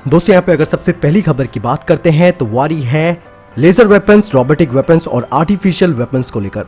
दोस्तों यहाँ पे अगर सबसे पहली खबर की बात करते हैं तो वारी है लेजर वेपन्स, रोबोटिक वेपन्स और आर्टिफिशियल वेपन्स को लेकर।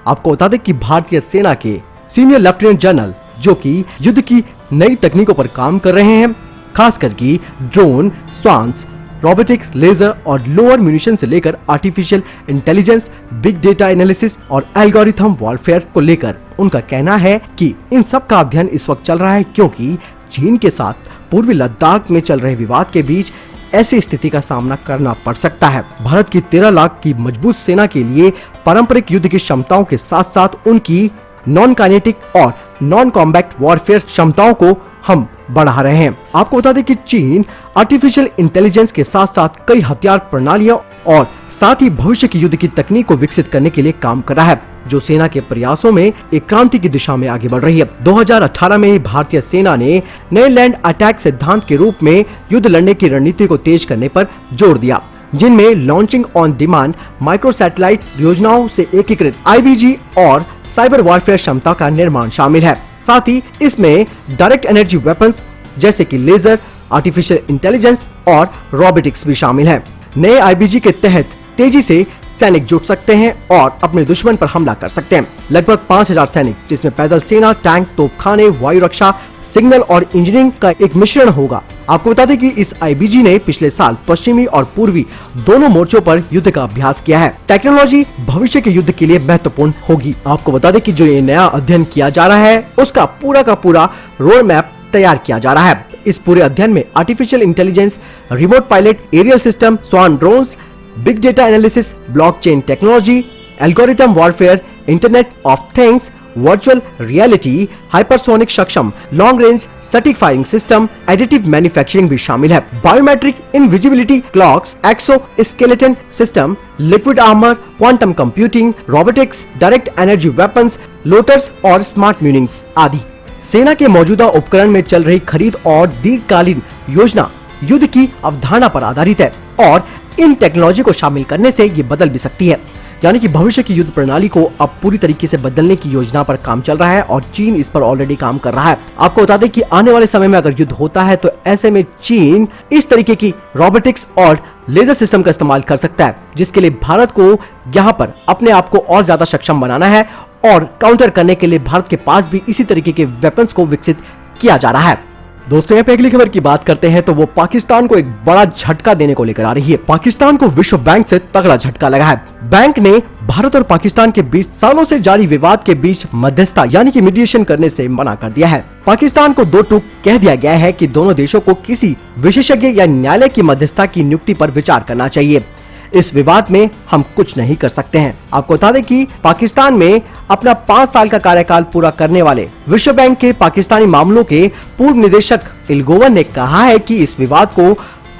आपको बता दें कि भारतीय सेना के सीनियर लेफ्टिनेंट जनरल जो कि युद्ध की नई तकनीकों पर काम कर रहे हैं, खासकर की ड्रोन, स्वान्स, रोबोटिक्स, लेजर और लोअर म्यूनिशन से लेकर artificial intelligence, big data analysis और एल्गोरिथम वॉरफेयर को लेकर उनका कहना है कि इन सब का अध्ययन इस वक्त चल रहा है क्योंकि चीन के साथ पूर्वी लद्दाख में चल रहे विवाद के बीच ऐसी स्थिति का सामना करना पड़ सकता है। भारत की 13 लाख की मजबूत सेना के लिए पारंपरिक युद्ध की क्षमताओं के साथ साथ उनकी नॉन काइनेटिक और नॉन कॉम्बैट वॉरफेयर क्षमताओं को हम बढ़ा रहे हैं। आपको बता दें कि चीन आर्टिफिशियल इंटेलिजेंस के साथ साथ कई हथियार प्रणालियों और साथ ही भविष्य की युद्ध की तकनीक को विकसित करने के लिए काम कर रहा है, जो सेना के प्रयासों में एक क्रांति की दिशा में आगे बढ़ रही है। 2018 में भारतीय सेना ने नए लैंड अटैक सिद्धांत के रूप में युद्ध लड़ने की रणनीति को तेज करने पर जोर दिया, जिनमें launching on demand micro satellite योजनाओं से एकीकृत IBG और साइबर वॉरफेयर क्षमता का निर्माण शामिल है। साथ ही इसमें डायरेक्ट एनर्जी वेपन्स जैसे कि लेजर, आर्टिफिशियल इंटेलिजेंस और रोबोटिक्स भी शामिल है। नए IBG के तहत तेजी से सैनिक जुट सकते हैं और अपने दुश्मन पर हमला कर सकते हैं। लगभग 5000 सैनिक, जिसमें पैदल सेना, टैंक, तोपखाने, वायु रक्षा, सिग्नल और इंजीनियरिंग का एक मिश्रण होगा। आपको बता दें कि इस IBG ने पिछले साल पश्चिमी और पूर्वी दोनों मोर्चों पर युद्ध का अभ्यास किया है। टेक्नोलॉजी भविष्य के युद्ध के लिए महत्वपूर्ण होगी। आपको बता दें कि जो ये नया अध्ययन किया जा रहा है उसका पूरा का पूरा रोड मैप तैयार किया जा रहा है। इस पूरे अध्ययन में artificial intelligence, remote pilot aerial system, swarm drones, big data analysis, blockchain technology, algorithm warfare, internet of things, virtual reality, hypersonic सक्षम, लॉन्ग रेंज सटीक फायरिंग सिस्टम, एडिटिव मैन्युफैक्चरिंग भी शामिल है। Biometric invisibility cloaks, exoskeleton system, liquid armour, quantum computing, robotics, direct energy weapons, loiters और smart म्यूनिंग्स आदि। सेना के मौजूदा उपकरण में चल रही खरीद और दीर्घकालीन योजना युद्ध की अवधारणा पर आधारित है और इन टेक्नोलॉजी को शामिल करने से ये बदल भी सकती है। यानी कि भविष्य की युद्ध प्रणाली को अब पूरी तरीके से बदलने की योजना पर काम चल रहा है और चीन इस पर ऑलरेडी काम कर रहा है। आपको बता दें कि आने वाले समय में अगर युद्ध होता है तो ऐसे में चीन इस तरीके की रोबोटिक्स और लेजर सिस्टम का इस्तेमाल कर सकता है, जिसके लिए भारत को यहाँ पर अपने आप को और ज्यादा सक्षम बनाना है और काउंटर करने के लिए भारत के पास भी इसी तरीके के वेपन्स को विकसित किया जा रहा है। दोस्तों यहाँ पे अगली खबर की बात करते हैं तो वो पाकिस्तान को एक बड़ा झटका देने को लेकर आ रही है। पाकिस्तान को विश्व बैंक से तगड़ा झटका लगा है। बैंक ने भारत और पाकिस्तान के बीच सालों से जारी विवाद के बीच मध्यस्थता यानी कि मीडिएशन करने से मना कर दिया है। पाकिस्तान को दो टूक कह दिया गया है कि दोनों देशों को किसी विशेषज्ञ या न्यायालय की मध्यस्थता की नियुक्ति पर विचार करना चाहिए। इस विवाद में हम कुछ नहीं कर सकते हैं। आपको बता दें कि पाकिस्तान में अपना 5 साल का कार्यकाल पूरा करने वाले विश्व बैंक के पाकिस्तानी मामलों के पूर्व निदेशक इलगोवन ने कहा है कि इस विवाद को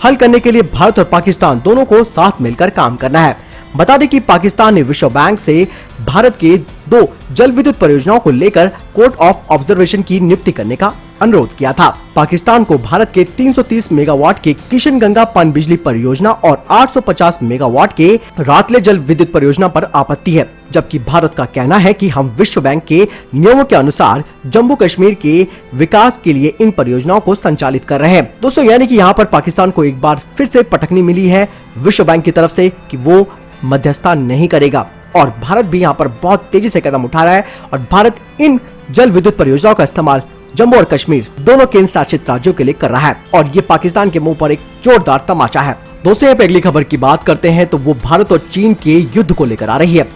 हल करने के लिए भारत और पाकिस्तान दोनों को साथ मिलकर काम करना है। बता दें कि पाकिस्तान ने विश्व बैंक से भारत के 2 जल विद्युत परियोजनाओं को लेकर कोर्ट ऑफ ऑब्जर्वेशन की नियुक्ति करने का अनुरोध किया था। पाकिस्तान को भारत के 330 मेगावाट के किशनगंगा पनबिजली परियोजना और 850 मेगावाट के रातले जल विद्युत परियोजना पर आपत्ति है, जबकि भारत का कहना है कि हम विश्व बैंक के नियमों के अनुसार जम्मू कश्मीर के विकास के लिए इन परियोजनाओं को संचालित कर रहे हैं। दोस्तों यानी कि यहाँ पर पाकिस्तान को एक बार फिर से पटकनी मिली है विश्व बैंक की तरफ से कि वो मध्यस्थता नहीं करेगा और भारत भी यहाँ पर बहुत तेजी से कदम उठा रहा है और भारत इन जल विद्युत परियोजनाओं का इस्तेमाल जम्मू और कश्मीर दोनों केंद्र शासित राज्यों के लिए कर रहा है और ये पाकिस्तान के मुंह पर एक जोरदार तमाचा है। दोस्तों यहाँ पे अगली खबर की बात करते हैं तो वो भारत और चीन के युद्ध को लेकर आ रही है।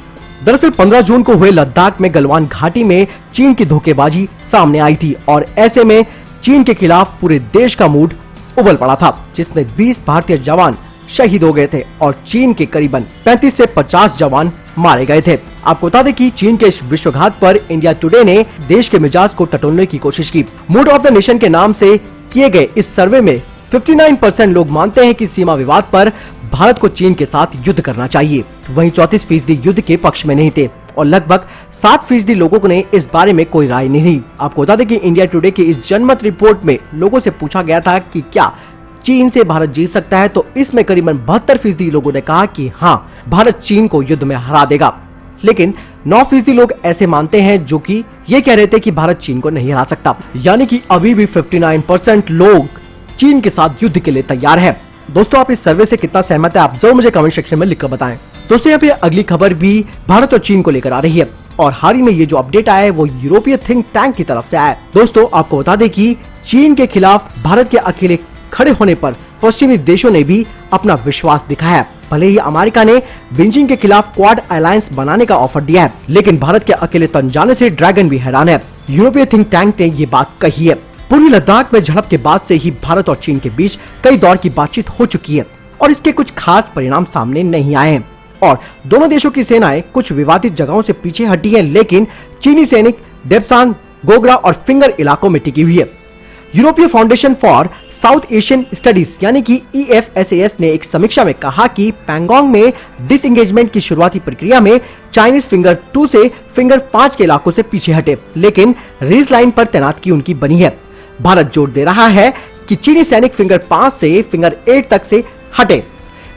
दरअसल 15 जून को हुए लद्दाख में गलवान घाटी में चीन की धोखेबाजी सामने आई थी और ऐसे में चीन के खिलाफ पूरे देश का मूड उबल पड़ा था, जिसमें 20 भारतीय जवान शहीद हो गए थे और चीन के करीबन 35 से 50 जवान मारे गए थे। आपको बता दें कि चीन के इस विश्वघात पर इंडिया टुडे ने देश के मिजाज को टटोलने की कोशिश की। मूड ऑफ द नेशन के नाम से किए गए इस सर्वे में 59% लोग मानते हैं कि सीमा विवाद पर भारत को चीन के साथ युद्ध करना चाहिए, वहीं 34% युद्ध के पक्ष में नहीं थे और लगभग 7% लोगों ने इस बारे में कोई राय नहीं दी। आपको बता दें कि इंडिया टुडे की इस जनमत रिपोर्ट में लोगों से पूछा गया था कि क्या चीन से भारत जीत सकता है, तो इसमें करीबन 72% लोगों ने कहा कि हाँ, भारत चीन को युद्ध में हरा देगा, लेकिन 9% लोग ऐसे मानते हैं जो कि ये कह रहे थे कि भारत चीन को नहीं हरा सकता। यानी कि अभी भी 59% लोग चीन के साथ युद्ध के लिए तैयार है। दोस्तों आप इस सर्वे से कितना सहमत है आप जरूर मुझे कमेंट सेक्शन में लिखकर बताएं। दोस्तों यहाँ पे अगली खबर भी भारत और चीन को लेकर आ रही है और हाल ही में ये जो अपडेट आया है वो यूरोपीय थिंक टैंक की तरफ से आया है। दोस्तों आपको बता दें कि चीन के खिलाफ भारत के अकेले खड़े होने पर पश्चिमी देशों ने भी अपना विश्वास दिखाया है। भले ही अमेरिका ने बीजिंग के खिलाफ क्वाड अलायंस बनाने का ऑफर दिया है, लेकिन भारत के अकेले तन जाने से ड्रैगन भी हैरान है। यूरोपीय थिंक टैंक ने ये बात कही है। पूर्वी लद्दाख में झड़प के बाद से ही भारत और चीन के बीच कई दौर की बातचीत हो चुकी है और इसके कुछ खास परिणाम सामने नहीं आए हैं और दोनों देशों की सेनाएं कुछ विवादित जगहों से पीछे हटी है, लेकिन चीनी सैनिक देप्सांग, गोगरा और फिंगर इलाकों में टिकी हुई है। यूरोपीय foundation for south Asian studies यानी कि EFSAS ने एक समीक्षा में कहा कि पैंगोंग में डिसएंगेजमेंट की शुरुआती प्रक्रिया में चाइनीज फिंगर 2 से फिंगर 5 के इलाकों से पीछे हटे, लेकिन रीज लाइन पर तैनातगी उनकी बनी है। भारत जोर दे रहा है कि चीनी सैनिक फिंगर 5 से फिंगर 8 तक से हटे।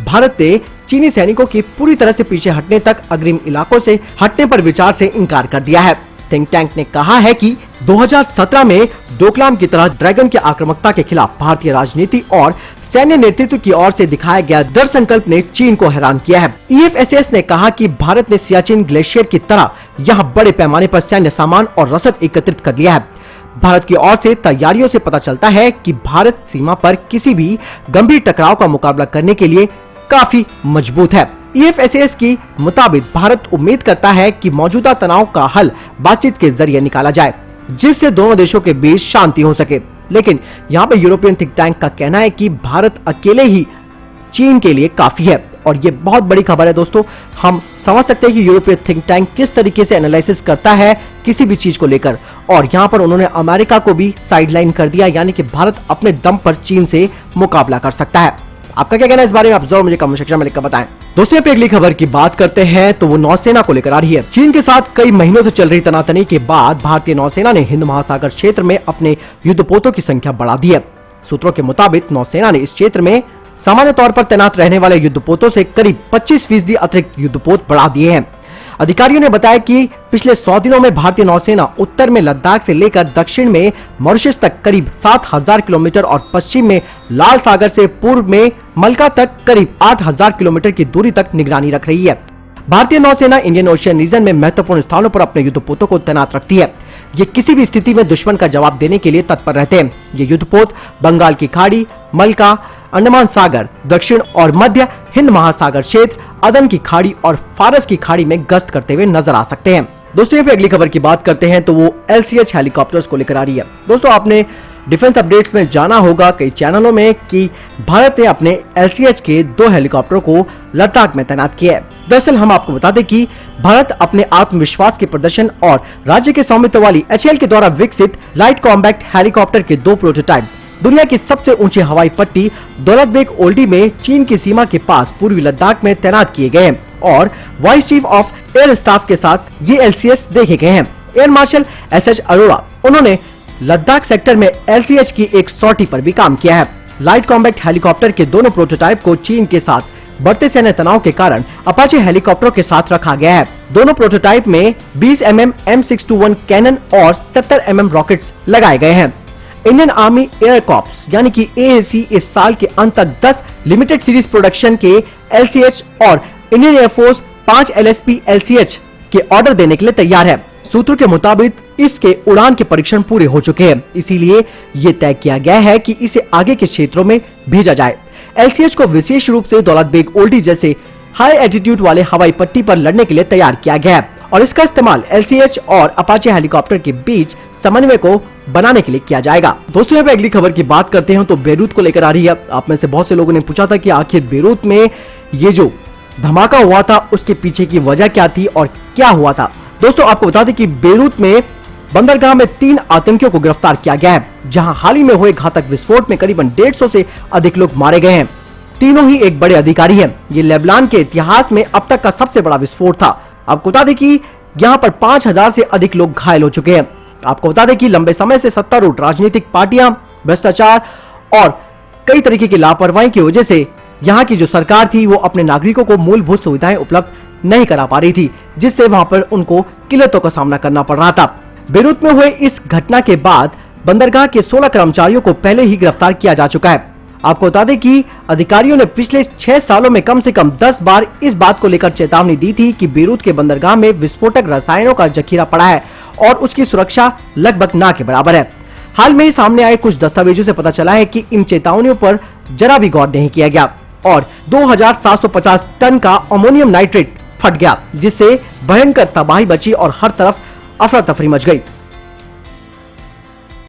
भारत ने चीनी सैनिकों की पूरी तरह से पीछे हटने तक अग्रिम इलाकों से हटने पर विचार से इनकार कर दिया है। थिंक टैंक ने कहा है कि 2017 में डोकलाम की तरह ड्रैगन की आक्रामकता के खिलाफ भारतीय राजनीति और सैन्य नेतृत्व की ओर से दिखाया गया दृढ़ संकल्प ने चीन को हैरान किया है। EFSAS ने कहा कि भारत ने सियाचिन ग्लेशियर की तरह यहां बड़े पैमाने पर सैन्य सामान और रसद एकत्रित कर लिया है। भारत की ओर से तैयारियों से पता चलता है कि भारत सीमा पर किसी भी गंभीर टकराव का मुकाबला करने के लिए काफी मजबूत है। EFSAS की मुताबिक भारत उम्मीद करता है कि मौजूदा तनाव का हल बातचीत के जरिए निकाला जाए, जिससे दोनों देशों के बीच शांति हो सके। लेकिन यहाँ पे यूरोपियन थिंक टैंक का कहना है कि भारत अकेले ही चीन के लिए काफी है और ये बहुत बड़ी खबर है। दोस्तों हम समझ सकते हैं कि यूरोपियन थिंक टैंक किस तरीके से एनालिसिस करता है किसी भी चीज को लेकर, और यहाँ पर उन्होंने अमेरिका को भी साइडलाइन कर दिया, यानी कि भारत अपने दम पर चीन से मुकाबला कर सकता है। आपका क्या कहना है इस बारे में आप जरूर मुझे कमेंट सेक्शन में लिखकर बताएं। दोस्तों पे अगली खबर की बात करते हैं तो वो नौसेना को लेकर आ रही है। चीन के साथ कई महीनों से चल रही तनातनी के बाद भारतीय नौसेना ने हिंद महासागर क्षेत्र में अपने युद्धपोतों की संख्या बढ़ा दी है। सूत्रों के मुताबिक नौसेना ने इस क्षेत्र में सामान्य तौर पर तैनात रहने वाले युद्धपोतों से करीब 25% अतिरिक्त युद्धपोत बढ़ा दिए हैं। अधिकारियों ने बताया कि पिछले 100 दिनों में भारतीय नौसेना उत्तर में लद्दाख से लेकर दक्षिण में मॉरिशस तक करीब 7000 किलोमीटर और पश्चिम में लाल सागर से पूर्व में मलका तक करीब 8000 किलोमीटर की दूरी तक निगरानी रख रही है। भारतीय नौसेना इंडियन ओशियन रीजन में महत्वपूर्ण स्थानों पर अपने युद्धपोतों को तैनात रखती है। ये किसी भी स्थिति में दुश्मन का जवाब देने के लिए तत्पर रहते हैं। ये युद्धपोत बंगाल की खाड़ी, मलका, अंडमान सागर, दक्षिण और मध्य हिंद महासागर क्षेत्र, अदन की खाड़ी और फारस की खाड़ी में गश्त करते हुए नजर आ सकते हैं। दोस्तों यहाँ पे अगली खबर की बात करते हैं तो वो LCH हेलीकॉप्टर्स को लेकर आ रही है। दोस्तों आपने डिफेंस अपडेट्स में जाना होगा कई चैनलों में कि भारत ने अपने LCH के 2 हेलीकॉप्टर को लद्दाख में तैनात किया है। दरअसल हम आपको बता दें कि भारत अपने आत्मविश्वास के प्रदर्शन और राज्य के स्वामित्व वाली HAL के द्वारा विकसित लाइट कॉम्बैक्ट हेलीकॉप्टर के 2 प्रोटोटाइप दुनिया की सबसे ऊंची हवाई पट्टी दौलत बेग ओल्डी में चीन की सीमा के पास पूर्वी लद्दाख में तैनात किए गए हैं और vice chief of air staff के साथ ये LCH देखे गए हैं। एयर मार्शल SH अरोड़ा उन्होंने लद्दाख सेक्टर में LCH की एक सॉर्टी पर भी काम किया है। लाइट कॉम्बैक्ट हेलीकॉप्टर के दोनों प्रोटोटाइप को चीन के साथ बढ़ते सैन्य तनाव के कारण अपाचे हेलीकॉप्टरों के साथ रखा गया है। दोनों प्रोटोटाइप में 20 mm M621 कैनन और 70 mm रॉकेट्स लगाए गए हैं। इंडियन आर्मी एयर कॉर्प्स यानी कि AAC इस साल के अंत तक 10 लिमिटेड सीरीज प्रोडक्शन के LCH और इंडियन एयरफोर्स 5 LSP LCH के ऑर्डर देने के लिए तैयार है। सूत्रों के मुताबिक इसके उड़ान के परीक्षण पूरे हो चुके हैं, इसीलिए ये तय किया गया है कि इसे आगे के क्षेत्रों में भेजा जाए। LCH को विशेष रूप से दौलत बेग ओल्डी जैसे हाई एल्टीट्यूड वाले हवाई पट्टी पर लड़ने के लिए तैयार किया गया है और इसका इस्तेमाल LCH और अपाचे हेलीकॉप्टर के बीच समन्वय को बनाने के लिए किया जाएगा। दोस्तों यहाँ पे अगली खबर की बात करते हैं तो बेरूत को लेकर आ रही है। आप में से बहुत से लोगों ने पूछा था कि आखिर बेरूत में ये जो धमाका हुआ था उसके पीछे की वजह क्या थी और क्या हुआ था। दोस्तों आपको बता दें कि बेरूत में बंदरगाह में 3 आतंकियों को गिरफ्तार किया गया है, जहां हाल ही में हुए घातक विस्फोट में करीबन 150 से अधिक लोग मारे गए हैं। तीनों ही एक बड़े अधिकारी हैं। ये लेबनान के इतिहास में अब तक का सबसे बड़ा विस्फोट था। आपको बता दें कि यहाँ पर 5000 से अधिक लोग घायल हो चुके हैं। आपको बता दें कि लंबे समय से सत्तारूढ़ राजनीतिक पार्टियां, भ्रष्टाचार और कई तरीके की लापरवाही की वजह से यहाँ की जो सरकार थी वो अपने नागरिकों को मूलभूत सुविधाएं उपलब्ध नहीं करा पा रही थी, जिससे वहां पर उनको किल्लतों का सामना करना पड़ रहा था। बेरूत में हुए इस घटना के बाद बंदरगाह के 16 कर्मचारियों को पहले ही गिरफ्तार किया जा चुका है। आपको बता दें कि अधिकारियों ने पिछले 6 सालों में कम से कम 10 बार इस बात को लेकर चेतावनी दी थी कि बेरूत के बंदरगाह में विस्फोटक रसायनों का जखीरा पड़ा है और उसकी सुरक्षा लगभग ना के बराबर है। हाल में ही सामने आए कुछ दस्तावेजों से पता चला है कि इन चेतावनियों पर जरा भी गौर नहीं किया गया और 2750 टन का अमोनियम नाइट्रेट फट गया, जिससे भयंकर तबाही मची और हर तरफ अफरा तफरी मच गई।